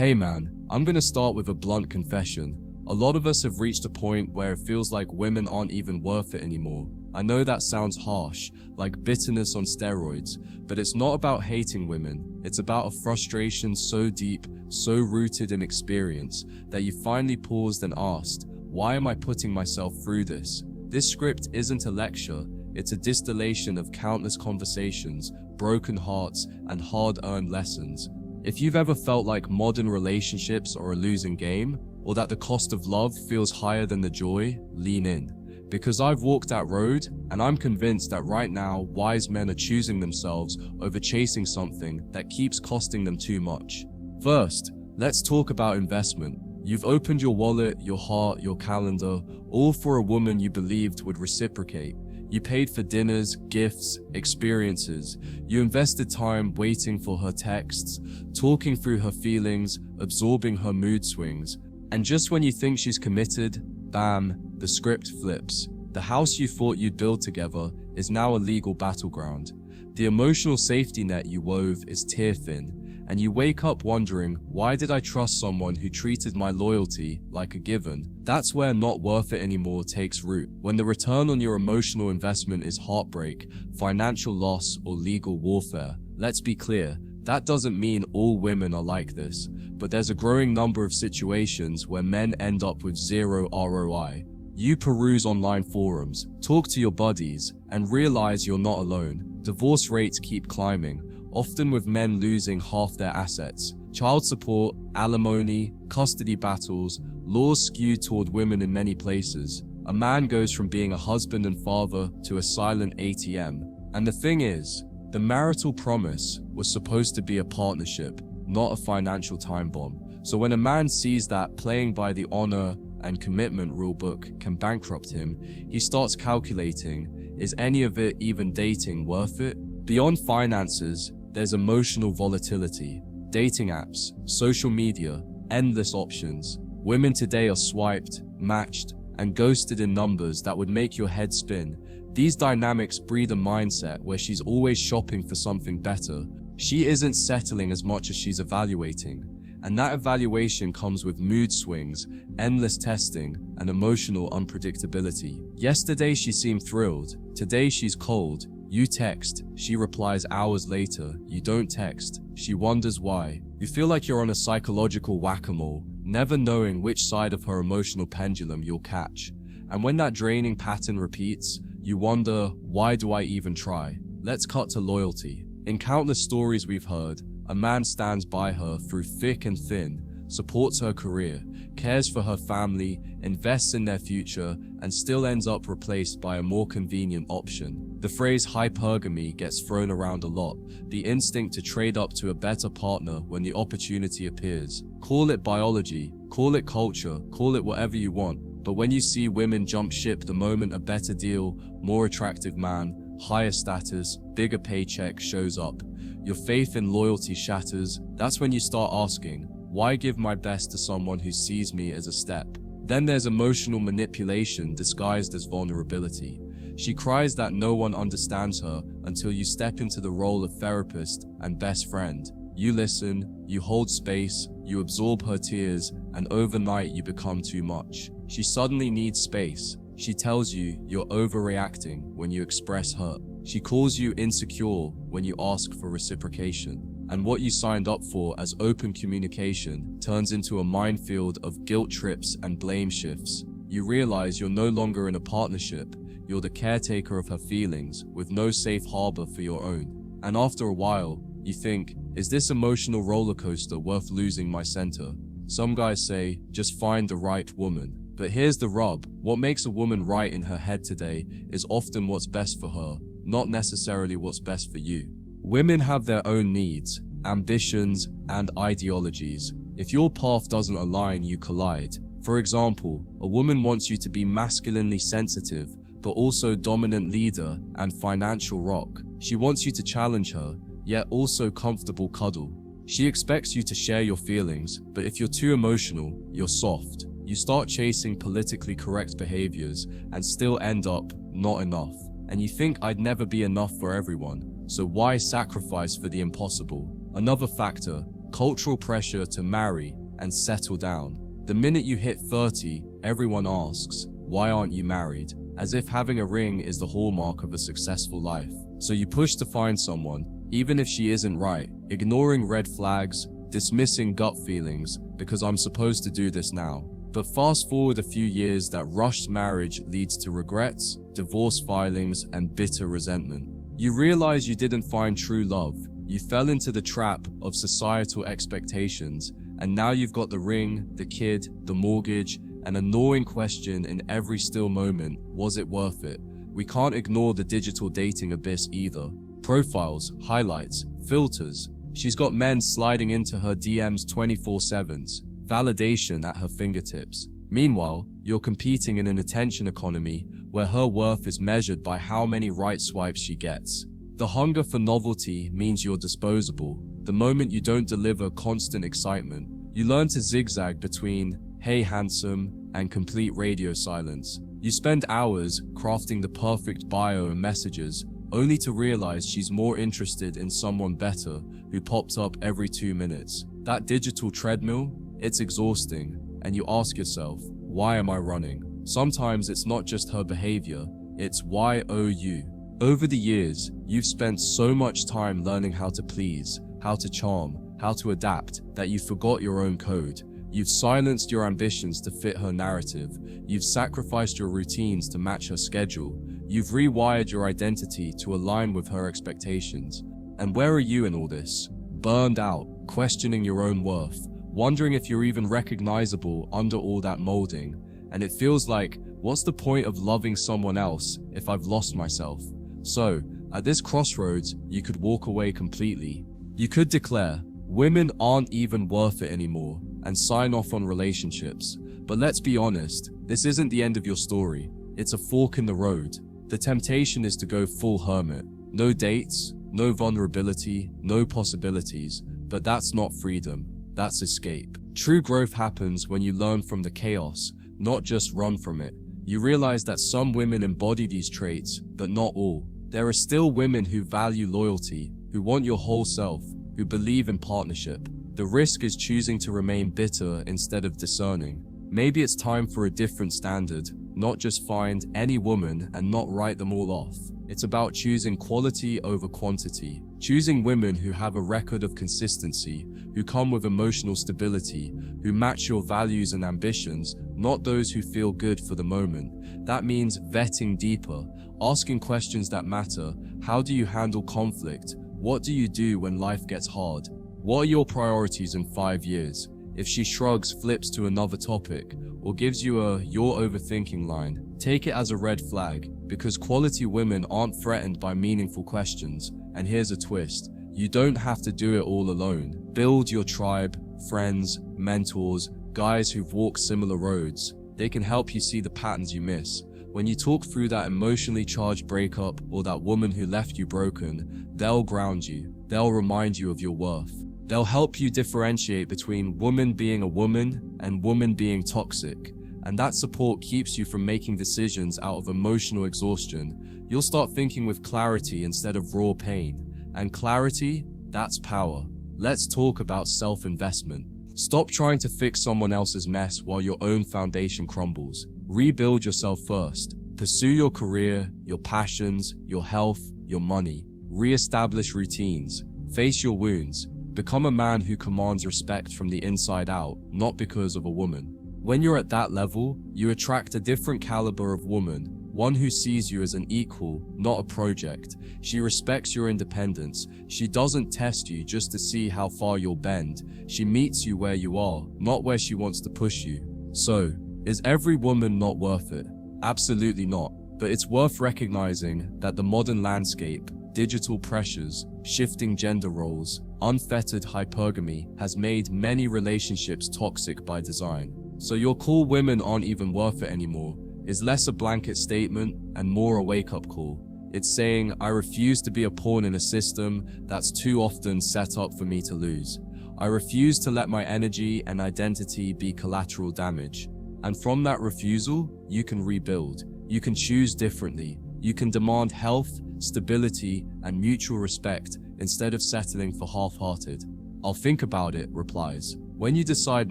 Hey man, I'm gonna start with a blunt confession. A lot of us have reached a point where it feels like women aren't even worth it anymore. I know that sounds harsh, like bitterness on steroids, but it's not about hating women. It's about a frustration so deep, so rooted in experience, that you finally paused and asked, why am I putting myself through this? This script isn't a lecture, it's a distillation of countless conversations, broken hearts, and hard-earned lessons. If you've ever felt like modern relationships are a losing game, or that the cost of love feels higher than the joy, lean in. Because I've walked that road, and I'm convinced that right now, wise men are choosing themselves over chasing something that keeps costing them too much. First, let's talk about investment. You've opened your wallet, your heart, your calendar, all for a woman you believed would reciprocate. You paid for dinners, gifts, experiences. You invested time waiting for her texts, talking through her feelings, absorbing her mood swings. And just when you think she's committed, bam, the script flips. The house you thought you'd build together is now a legal battleground. The emotional safety net you wove is tear thin, and you wake up wondering, why did I trust someone who treated my loyalty like a given? That's where not worth it anymore takes root. When the return on your emotional investment is heartbreak, financial loss, or legal warfare. Let's be clear, that doesn't mean all women are like this, but there's a growing number of situations where men end up with zero ROI. You peruse online forums, talk to your buddies, and realize you're not alone. Divorce rates keep climbing, often with men losing half their assets. Child support, alimony, custody battles, laws skewed toward women in many places. A man goes from being a husband and father to a silent ATM. And the thing is, the marital promise was supposed to be a partnership, not a financial time bomb. So when a man sees that playing by the honor and commitment rulebook can bankrupt him, he starts calculating, is any of it even dating worth it? Beyond finances, there's emotional volatility. Dating apps, social media, endless options. Women today are swiped, matched, and ghosted in numbers that would make your head spin. These dynamics breed a mindset where she's always shopping for something better. She isn't settling as much as she's evaluating. And that evaluation comes with mood swings, endless testing, and emotional unpredictability. Yesterday she seemed thrilled. Today she's cold. You text, she replies hours later. You don't text, she wonders why. You feel like you're on a psychological whack-a-mole, never knowing which side of her emotional pendulum you'll catch. And when that draining pattern repeats, you wonder, why do I even try? Let's cut to loyalty. In countless stories we've heard, a man stands by her through thick and thin, supports her career, cares for her family, invests in their future, and still ends up replaced by a more convenient option. The phrase hypergamy gets thrown around a lot, the instinct to trade up to a better partner when the opportunity appears. Call it biology, call it culture, call it whatever you want, but when you see women jump ship the moment a better deal, more attractive man, higher status, bigger paycheck shows up, your faith in loyalty shatters. That's when you start asking, why give my best to someone who sees me as a step? Then there's emotional manipulation disguised as vulnerability. She cries that no one understands her until you step into the role of therapist and best friend. You listen, you hold space, you absorb her tears, and overnight you become too much. She suddenly needs space. She tells you you're overreacting when you express hurt. She calls you insecure when you ask for reciprocation. And what you signed up for as open communication turns into a minefield of guilt trips and blame shifts. You realize you're no longer in a partnership. You're the caretaker of her feelings, with no safe harbor for your own. And after a while, you think, is this emotional roller coaster worth losing my center? Some guys say, just find the right woman. But here's the rub. What makes a woman right in her head today is often what's best for her, not necessarily what's best for you. Women have their own needs, ambitions, and ideologies. If your path doesn't align, you collide. For example, a woman wants you to be masculinely sensitive, but also dominant leader and financial rock. She wants you to challenge her, yet also comfortable cuddle. She expects you to share your feelings, but if you're too emotional, you're soft. You start chasing politically correct behaviors and still end up not enough. And you think, I'd never be enough for everyone, so why sacrifice for the impossible? Another factor, cultural pressure to marry and settle down. The minute you hit 30, everyone asks, "Why aren't you married?" As if having a ring is the hallmark of a successful life. So you push to find someone, even if she isn't right, ignoring red flags, dismissing gut feelings, because I'm supposed to do this now. But fast forward a few years, that rushed marriage leads to regrets, divorce filings, and bitter resentment. You realize you didn't find true love. You fell into the trap of societal expectations, and now you've got the ring, the kid, the mortgage, an annoying question in every still moment: was it worth it? We can't ignore the digital dating abyss either. Profiles, highlights, filters. She's got men sliding into her DMs 24/7s, validation at her fingertips. Meanwhile, you're competing in an attention economy where her worth is measured by how many right swipes she gets. The hunger for novelty means you're disposable. The moment you don't deliver constant excitement, you learn to zigzag between "hey handsome" and complete radio silence. You spend hours crafting the perfect bio and messages, only to realize she's more interested in someone better who popped up every 2 minutes. That digital treadmill, it's exhausting, and you ask yourself, why am I running? Sometimes it's not just her behavior, it's why oh you. Over the years, you've spent so much time learning how to please, how to charm, how to adapt, that you forgot your own code. You've silenced your ambitions to fit her narrative. You've sacrificed your routines to match her schedule. You've rewired your identity to align with her expectations. And where are you in all this? Burned out, questioning your own worth, wondering if you're even recognizable under all that molding. And it feels like, what's the point of loving someone else if I've lost myself? So, at this crossroads, you could walk away completely. You could declare, women aren't even worth it anymore, and sign off on relationships. But let's be honest, this isn't the end of your story. It's a fork in the road. The temptation is to go full hermit. No dates, no vulnerability, no possibilities. But that's not freedom, that's escape. True growth happens when you learn from the chaos, not just run from it. You realize that some women embody these traits, but not all. There are still women who value loyalty, who want your whole self, who believe in partnership. The risk is choosing to remain bitter instead of discerning. Maybe it's time for a different standard, not just find any woman and not write them all off. It's about choosing quality over quantity, choosing women who have a record of consistency, who come with emotional stability, who match your values and ambitions, not those who feel good for the moment. That means vetting deeper, asking questions that matter. How do you handle conflict? What do you do when life gets hard? What are your priorities in 5 years? If she shrugs, flips to another topic, or gives you a "you're overthinking" line, take it as a red flag, because quality women aren't threatened by meaningful questions. And here's a twist. You don't have to do it all alone. Build your tribe, friends, mentors, guys who've walked similar roads. They can help you see the patterns you miss. When you talk through that emotionally charged breakup or that woman who left you broken, they'll ground you. They'll remind you of your worth. They'll help you differentiate between woman being a woman and woman being toxic. And that support keeps you from making decisions out of emotional exhaustion. You'll start thinking with clarity instead of raw pain. And clarity, that's power. Let's talk about self-investment. Stop trying to fix someone else's mess while your own foundation crumbles. Rebuild yourself first. Pursue your career, your passions, your health, your money. Re-establish routines. Face your wounds. Become a man who commands respect from the inside out, not because of a woman. When you're at that level, you attract a different caliber of woman, one who sees you as an equal, not a project. She respects your independence. She doesn't test you just to see how far you'll bend. She meets you where you are, not where she wants to push you. So, is every woman not worth it? Absolutely not. But it's worth recognizing that the modern landscape, digital pressures, shifting gender roles, unfettered hypergamy has made many relationships toxic by design. So your cool women aren't even worth it anymore is less a blanket statement and more a wake-up call. It's saying, I refuse to be a pawn in a system that's too often set up for me to lose. I refuse to let my energy and identity be collateral damage. And from that refusal, you can rebuild. You can choose differently. You can demand health, stability, and mutual respect instead of settling for half-hearted. "I'll think about it," replies. When you decide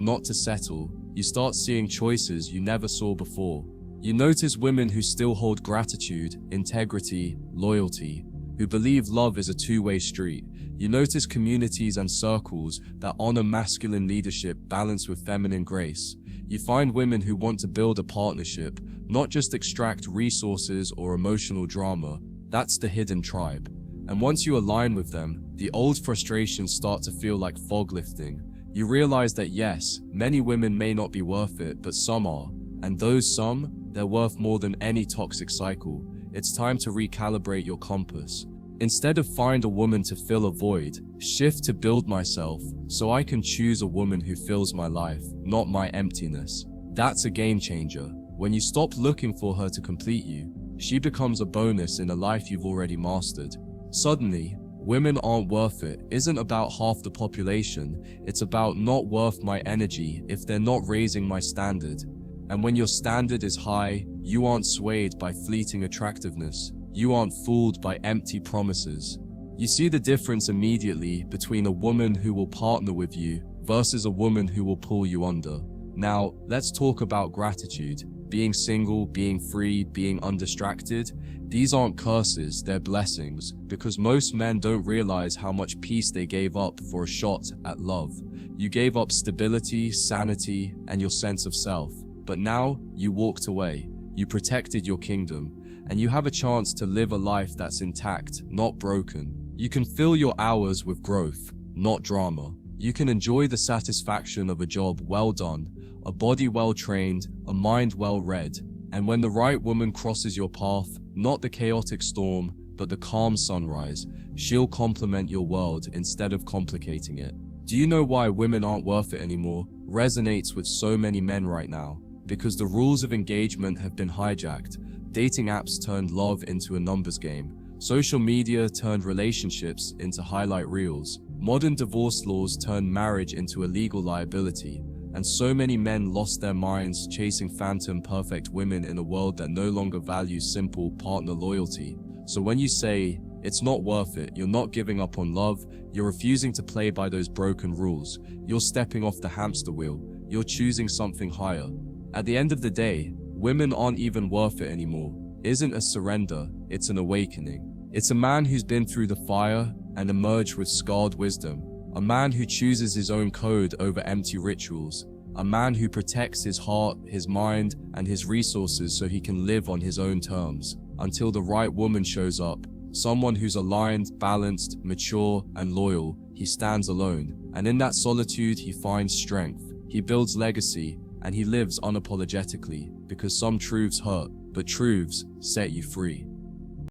not to settle, you start seeing choices you never saw before. You notice women who still hold gratitude, integrity, loyalty, who believe love is a two-way street. You notice communities and circles that honor masculine leadership balanced with feminine grace. You find women who want to build a partnership, not just extract resources or emotional drama. That's the hidden tribe. And once you align with them, the old frustrations start to feel like fog lifting. You realize that yes, many women may not be worth it, but some are. And those some, they're worth more than any toxic cycle. It's time to recalibrate your compass. Instead of find a woman to fill a void, shift to build myself so I can choose a woman who fills my life, not my emptiness. That's a game changer. When you stop looking for her to complete you, she becomes a bonus in a life you've already mastered. Suddenly, women aren't worth it isn't about half the population, it's about not worth my energy if they're not raising my standard. And when your standard is high, you aren't swayed by fleeting attractiveness. You aren't fooled by empty promises. You see the difference immediately between a woman who will partner with you versus a woman who will pull you under. Now, let's talk about gratitude. Being single, being free, being undistracted. These aren't curses, they're blessings, because most men don't realize how much peace they gave up for a shot at love. You gave up stability, sanity, and your sense of self. But now, you walked away. You protected your kingdom. And you have a chance to live a life that's intact, not broken. You can fill your hours with growth, not drama. You can enjoy the satisfaction of a job well done, a body well trained, a mind well read. And when the right woman crosses your path, not the chaotic storm, but the calm sunrise, she'll complement your world instead of complicating it. Do you know why women aren't worth it anymore? Resonates with so many men right now. Because the rules of engagement have been hijacked. Dating apps turned love into a numbers game. Social media turned relationships into highlight reels. Modern divorce laws turned marriage into a legal liability. And so many men lost their minds chasing phantom perfect women in a world that no longer values simple partner loyalty. So when you say, it's not worth it, you're not giving up on love, you're refusing to play by those broken rules, you're stepping off the hamster wheel, you're choosing something higher. At the end of the day, women aren't even worth it anymore. Isn't a surrender, it's an awakening. It's a man who's been through the fire and emerged with scarred wisdom. A man who chooses his own code over empty rituals. A man who protects his heart, his mind, and his resources so he can live on his own terms. Until the right woman shows up. Someone who's aligned, balanced, mature, and loyal. He stands alone. And in that solitude, he finds strength. He builds legacy. And he lives unapologetically, because some truths hurt, but truths set you free.